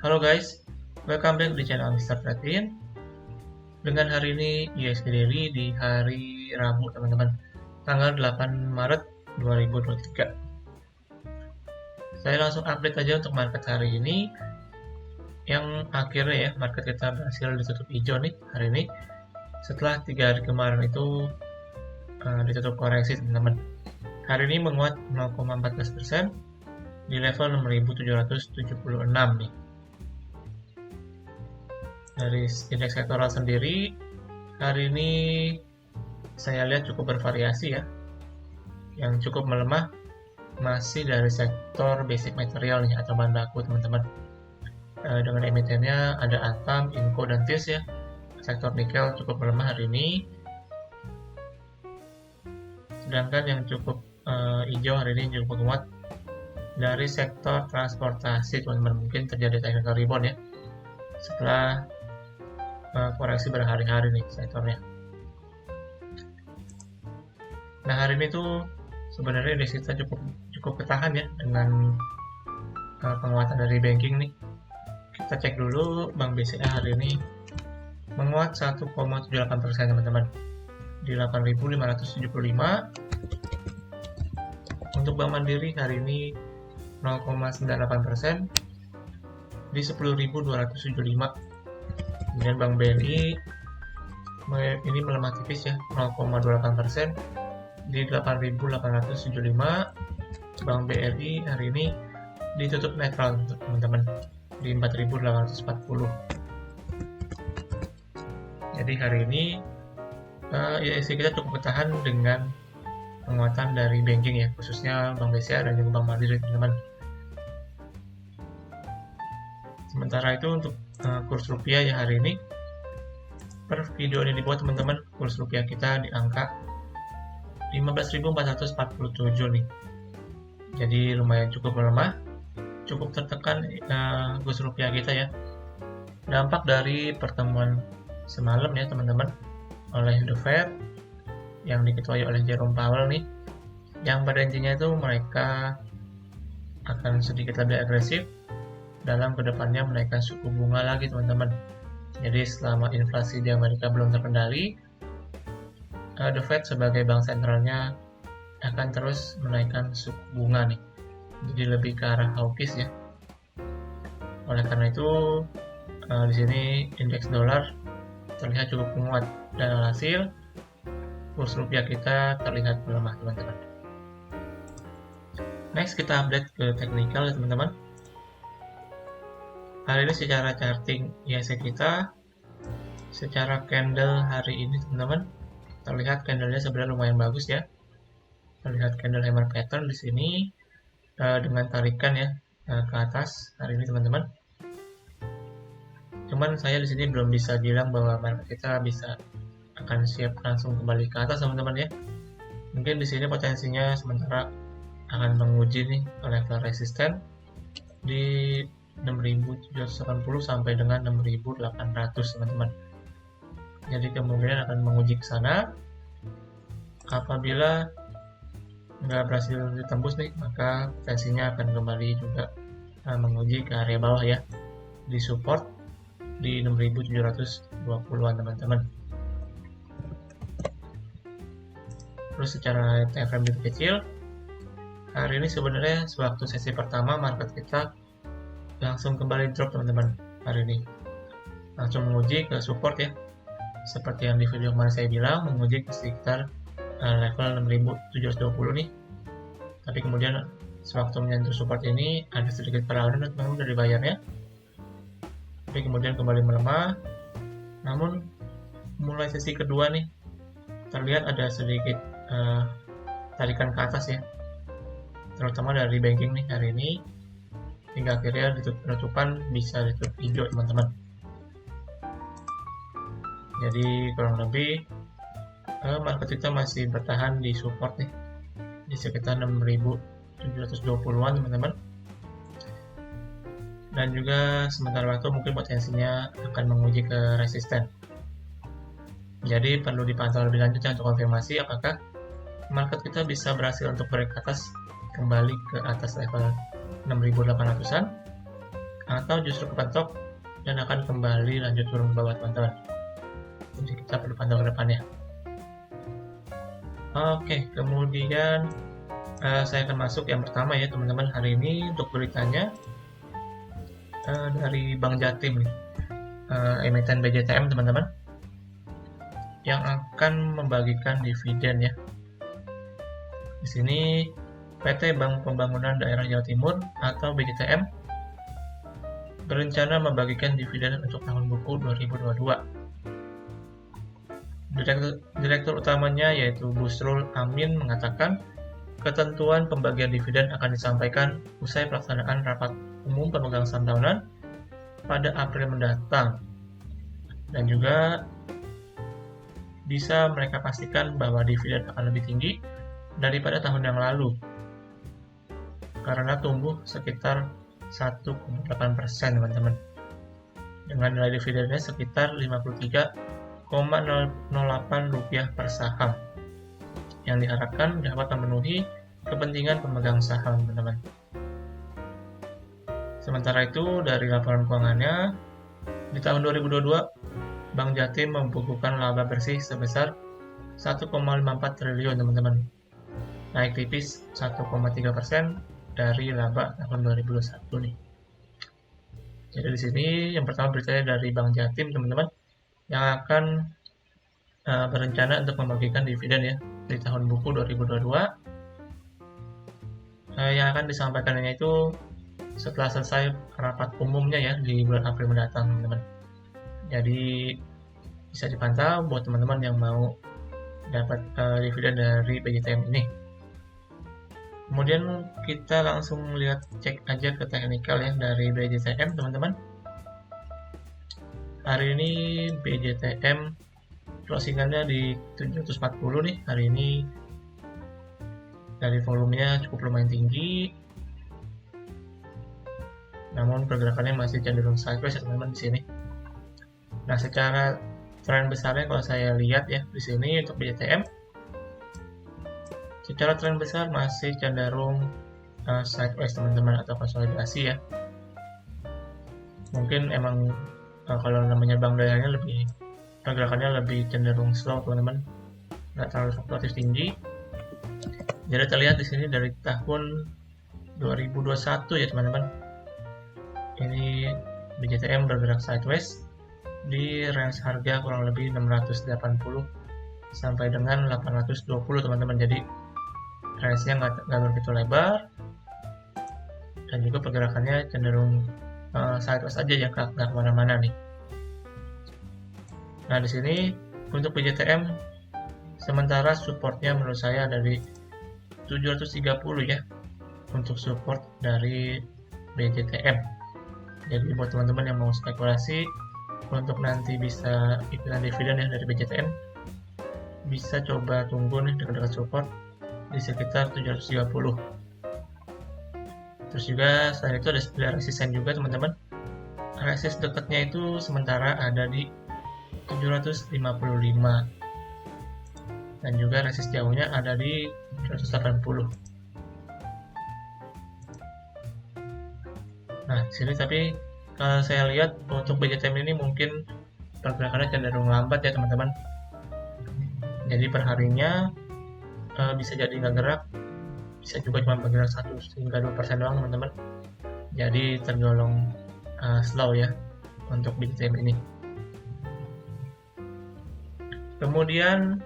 Halo guys, welcome back di channel Mr. Pratin. Dengan hari ini ISG Daily di hari Rabu teman-teman, tanggal 8 Maret 2023. Saya langsung update aja untuk market hari ini, yang akhirnya ya market kita berhasil ditutup hijau nih hari ini. Setelah 3 hari kemarin itu ditutup koreksi teman-teman. Hari ini menguat 0,14% di level 6.776 nih. Dari indeks sektoral sendiri, hari ini saya lihat cukup bervariasi ya. Yang cukup melemah masih dari sektor basic material nih atau bahan baku teman-teman. Dengan emitennya ada Antam, Inco, dan TIS ya. Sektor nikel cukup melemah hari ini. Sedangkan yang cukup hijau hari ini cukup kuat dari sektor transportasi teman-teman. Mungkin terjadi technical rebound ya. Setelah koreksi berhari-hari nih sektornya. Nah hari ini tuh sebenarnya indeks kita cukup ketahan ya dengan penguatan dari banking nih. Kita cek dulu Bank BCA hari ini menguat 1,78% teman-teman di 8.575. Untuk Bank Mandiri hari ini 0,98% di 10.275. Kemudian Bank BNI ini melemah tipis ya 0,28% di 8.875. Bank BRI hari ini ditutup netral teman-teman di 4.840. Jadi hari ini ISG kita cukup bertahan dengan penguatan dari banking ya, khususnya Bank BCA dan juga Bank Mandiri teman-teman. Sementara itu untuk kurs rupiah ya hari ini, per video ini dibuat teman-teman, kurs rupiah kita di angka 15.447 nih. Jadi lumayan cukup melemah, cukup tertekan kurs rupiah kita ya. Dampak dari pertemuan semalam ya teman-teman oleh The Fed yang diketuai oleh Jerome Powell nih, yang pada intinya itu mereka akan sedikit lebih agresif dalam kedepannya menaikkan suku bunga lagi teman-teman. Jadi selama inflasi di Amerika belum terkendali, The Fed sebagai bank sentralnya akan terus menaikkan suku bunga nih. Jadi lebih ke arah hawkish ya. Oleh karena itu di sini indeks dolar terlihat cukup menguat dan alhasil kurs rupiah kita terlihat melemah teman-teman. Next kita update ke teknikal ya teman-teman. Hari ini secara charting ISG kita, secara candle hari ini teman-teman, terlihat candlenya sebenarnya lumayan bagus ya. Terlihat candle hammer pattern di sini dengan tarikan ya ke atas hari ini teman-teman. Cuman saya di sini belum bisa bilang bahwa market kita bisa akan siap langsung kembali ke atas teman-teman ya. Mungkin di sini potensinya sementara akan menguji nih level resisten di 6.780 sampai dengan 6.800 teman-teman. Jadi kemungkinan akan menguji ke sana. Apabila nggak berhasil ditembus nih, maka potensinya akan kembali juga menguji ke area bawah ya, di support di 6.720-an teman-teman. Terus secara time frame kecil, hari ini sebenarnya sewaktu sesi pertama market kita langsung kembali drop teman-teman hari ini, langsung menguji ke support ya, seperti yang di video kemarin saya bilang, menguji ke sekitar level 6.720 nih. Tapi kemudian sewaktu menyentuh support ini ada sedikit perlawanan teman-teman dari bayarnya, tapi kemudian kembali melemah. Namun mulai sesi kedua nih terlihat ada sedikit tarikan ke atas ya, terutama dari banking nih hari ini, hingga akhirnya penutupan bisa ditutup hijau teman-teman. Jadi kurang lebih market kita masih bertahan di support nih di sekitar 6.720-an teman-teman. Dan juga sementara waktu mungkin potensinya akan menguji ke resisten. Jadi perlu dipantau lebih lanjut untuk konfirmasi apakah market kita bisa berhasil untuk break atas, kembali ke atas level 6.800-an atau justru kepentok dan akan kembali lanjut turun ke bawah teman-teman. Jadi kita perlu pantau ke depannya. Oke, kemudian saya akan masuk yang pertama ya teman-teman hari ini untuk beritanya dari Bank Jatim nih, emiten BJTM teman-teman, yang akan membagikan dividen ya. Di sini PT Bank Pembangunan Daerah Jawa Timur atau BJTM berencana membagikan dividen untuk tahun buku 2022. Direktur utamanya yaitu Busrul Amin mengatakan ketentuan pembagian dividen akan disampaikan usai pelaksanaan rapat umum pemegang saham tahunan pada April mendatang. Dan juga bisa mereka pastikan bahwa dividen akan lebih tinggi daripada tahun yang lalu karena tumbuh sekitar 1,8% teman-teman, dengan nilai dividennya sekitar Rp53,08 per saham yang diharapkan dapat memenuhi kepentingan pemegang saham teman-teman. Sementara itu dari laporan keuangannya di tahun 2022 Bank Jatim membukukan laba bersih sebesar 1,54 triliun teman-teman, naik tipis 1,3% dari laba tahun 2021 nih. Jadi di sini yang pertama beritanya dari Bank Jatim teman-teman, yang akan berencana untuk membagikan dividen ya di tahun buku 2022, yang akan disampaikannya itu setelah selesai rapat umumnya ya di bulan April mendatang teman-teman. Jadi bisa dipantau buat teman-teman yang mau dapat dividen dari BJTM ini. Kemudian kita langsung lihat cek aja ke teknikal ya dari BJTM teman-teman. Hari ini BJTM closingannya di 740 nih hari ini. Dari volumenya cukup lumayan tinggi. Namun pergerakannya masih cenderung sideways ya teman-teman di sini. Nah, secara tren besarnya kalau saya lihat ya di sini untuk BJTM, secara tren besar masih cenderung sideways teman-teman atau konsolidasi ya. Mungkin emang kalau namanya bank daerahnya lebih pergerakannya lebih cenderung slow teman-teman, nggak terlalu fluktuatif tinggi. Jadi terlihat di sini dari tahun 2021 ya teman-teman. Ini BJTM bergerak sideways di range harga kurang lebih 680 sampai dengan 820 teman-teman. Jadi range-nya nggak begitu lebar dan juga pergerakannya cenderung sideways aja ya, nggak kemana-mana nih. Nah di sini untuk BJTM sementara supportnya menurut saya dari 730 ya untuk support dari BJTM. Jadi buat teman-teman yang mau spekulasi untuk nanti bisa ikutan dividen ya dari BJTM, bisa coba tunggu nih dekat-dekat support di sekitar 730. Terus juga selain itu ada resisten juga teman-teman. Resist dekatnya itu sementara ada di 755 dan juga resist jauhnya ada di 780. Nah sini tapi kalau saya lihat untuk BJTM ini mungkin pergerakannya cenderung lambat ya teman-teman. Jadi perharinya bisa jadi nggak gerak, bisa juga cuma bergerak 1 hingga 2% doang teman-teman. Jadi tergolong slow ya untuk BJTM ini. Kemudian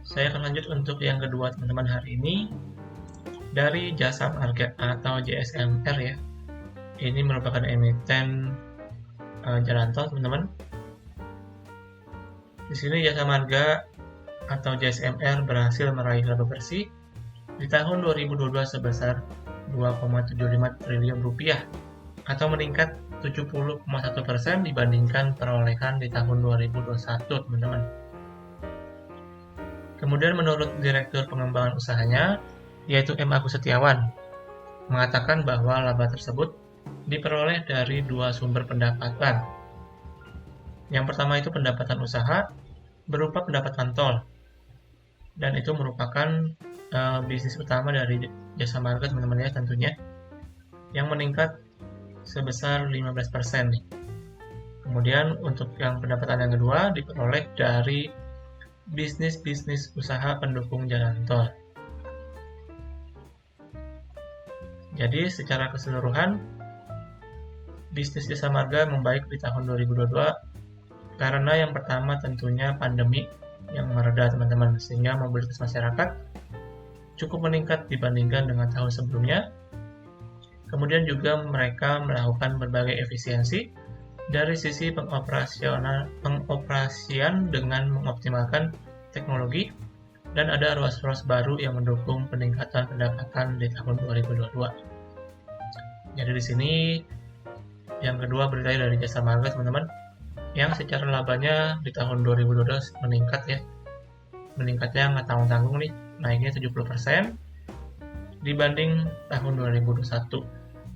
saya akan lanjut untuk yang kedua teman-teman hari ini dari Jasa Marga atau JSMR ya. Ini merupakan emiten jalan tol teman-teman. Di sini Jasa Marga atau JSMR berhasil meraih laba bersih di tahun 2022 sebesar 2,75 triliun rupiah atau meningkat 70,1% dibandingkan perolehan di tahun 2021 teman-teman. Kemudian menurut Direktur Pengembangan Usahanya yaitu M. Agus Setiawan mengatakan bahwa laba tersebut diperoleh dari dua sumber pendapatan. Yang pertama itu pendapatan usaha berupa pendapatan tol, dan itu merupakan bisnis utama dari Jasa Marga teman-teman ya tentunya, yang meningkat sebesar 15% nih. Kemudian untuk yang pendapatan yang kedua diperoleh dari bisnis usaha pendukung jalan tol. Jadi secara keseluruhan bisnis Jasa Marga membaik di tahun 2022 karena yang pertama tentunya pandemi yang mereda teman-teman, sehingga mobilitas masyarakat cukup meningkat dibandingkan dengan tahun sebelumnya. Kemudian juga mereka melakukan berbagai efisiensi dari sisi pengoperasian dengan mengoptimalkan teknologi, dan ada ruas-ruas baru yang mendukung peningkatan pendapatan di tahun 2022. Jadi di sini yang kedua beritanya dari Jasa Marga teman-teman, yang secara labanya di tahun 2022 meningkat ya. Meningkatnya nggak tanggung-tanggung nih, naiknya 70% dibanding tahun 2021.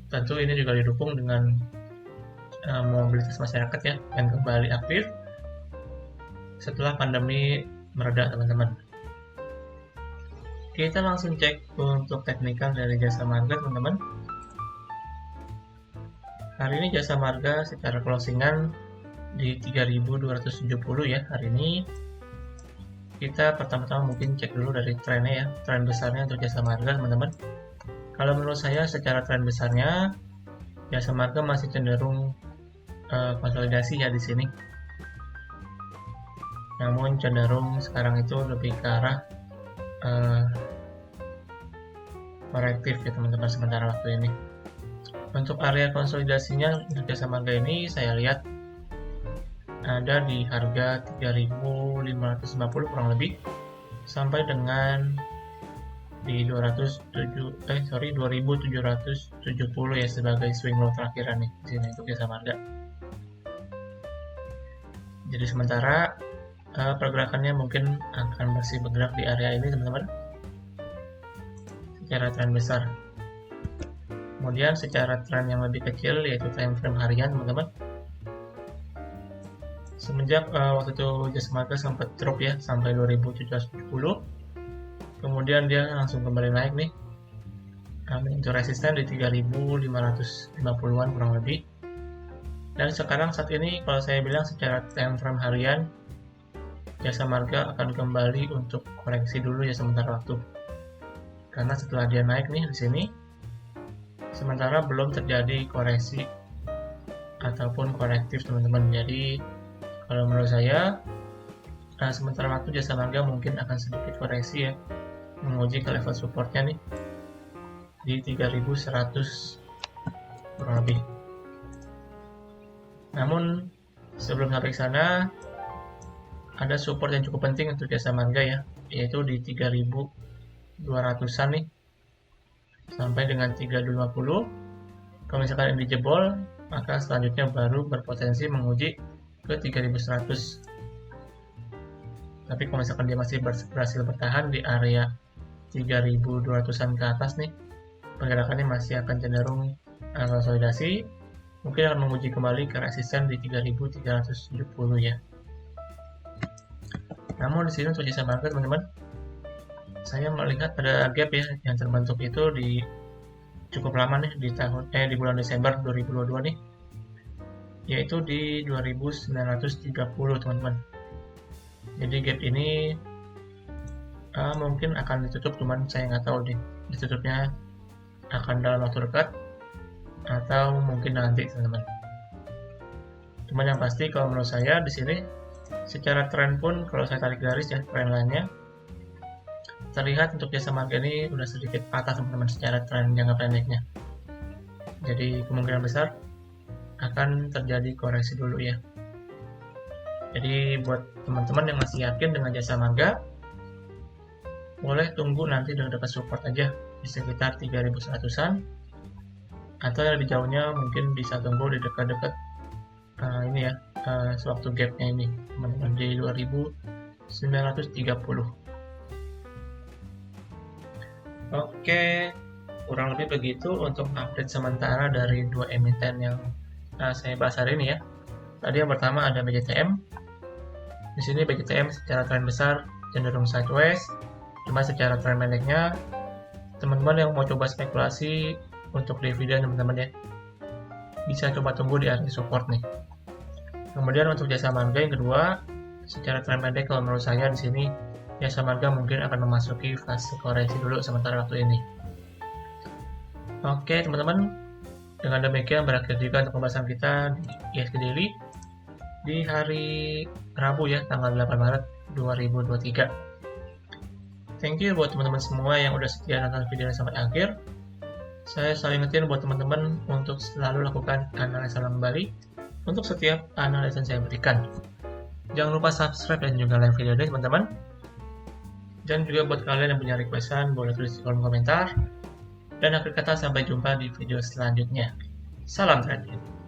Tentu ini juga didukung dengan mobilitas masyarakat ya, yang kembali aktif setelah pandemi mereda teman-teman. Kita langsung cek untuk teknikal dari Jasa Marga teman-teman. Hari ini Jasa Marga secara closingan di 3.270 ya. Hari ini kita pertama-tama mungkin cek dulu dari trennya ya, tren besarnya untuk Jasa Marga teman-teman. Kalau menurut saya secara tren besarnya Jasa Marga masih cenderung konsolidasi ya di sini. Namun cenderung sekarang itu lebih ke arah korektif ya teman-teman sementara waktu ini. Untuk area konsolidasinya untuk Jasa Marga ini saya lihat ada di harga 3.550 kurang lebih sampai dengan di 2.770 ya sebagai swing low terakhiran nih di sini untuk Jasa Marga. Jadi sementara pergerakannya mungkin akan masih bergerak di area ini teman-teman secara tren besar. Kemudian secara tren yang lebih kecil yaitu time frame harian teman-teman. Semenjak waktu itu Jasa Marga sempat drop ya sampai 2.770, kemudian dia langsung kembali naik nih untuk resisten di 3.550-an kurang lebih. Dan sekarang saat ini kalau saya bilang secara time frame harian Jasa Marga akan kembali untuk koreksi dulu ya sementara waktu. Karena setelah dia naik nih di sini, sementara belum terjadi koreksi ataupun korektif teman-teman. Jadi kalau menurut saya sementara waktu Jasa Marga mungkin akan sedikit koreksi ya, menguji ke level supportnya nih di 3.100 kurang lebih. Namun sebelum sampai ke sana ada support yang cukup penting untuk Jasa Marga ya, yaitu di 3.200-an nih sampai dengan 3.250. Kalau misalkan ini dijebol, maka selanjutnya baru berpotensi menguji ke 3.100. Tapi kalau misalkan dia masih berhasil bertahan di area 3.200-an ke atas nih, pergerakannya masih akan cenderung konsolidasi, mungkin akan menguji kembali ke resisten di 3.370 ya. Namun di sini untuk Jasa Marga teman-teman, saya melihat ada gap ya yang terbentuk itu di cukup lama nih di bulan Desember 2022 nih, yaitu di 2.930 teman-teman. Jadi gap ini mungkin akan ditutup, cuman saya nggak tahu deh ditutupnya akan dalam waktu dekat atau mungkin nanti teman-teman. Cuman yang pasti kalau menurut saya di sini secara tren pun kalau saya tarik garis ya tren lainnya terlihat untuk Jasa Marga ini udah sedikit patah teman-teman secara tren jangka pendeknya. Jadi kemungkinan besar akan terjadi koreksi dulu ya. Jadi buat teman-teman yang masih yakin dengan Jasa Marga, boleh tunggu nanti dekat support aja di sekitar 3.100-an, atau yang lebih jauhnya mungkin bisa tunggu di dekat-dekat ini ya sewaktu gapnya ini teman-teman di 2.930. Oke, kurang lebih begitu untuk update sementara dari dua emiten yang saya bahas hari ini ya. Tadi yang pertama ada BJTM. Di sini BJTM secara tren besar cenderung sideways, cuma secara tren pendeknya teman-teman yang mau coba spekulasi untuk dividen teman-teman ya, bisa coba tunggu di area support nih. Kemudian untuk jasa marga yang kedua, secara tren pendek kalau menurut saya di sini jasa marga mungkin akan memasuki fase koreksi dulu sementara waktu ini. Oke teman-teman, dengan demikian berakhir juga untuk pembahasan kita di IHSG Daily di hari Rabu ya, tanggal 8 Maret 2023. Thank you buat teman-teman semua yang udah setia nonton videonya sampai akhir. Saya selalu ingetin buat teman-teman untuk selalu lakukan analisa kembali untuk setiap analisa yang saya berikan. Jangan lupa subscribe dan juga like video ini teman-teman. Dan juga buat kalian yang punya requestan, boleh tulis di kolom komentar. Dan akhir kata, sampai jumpa di video selanjutnya. Salam trading.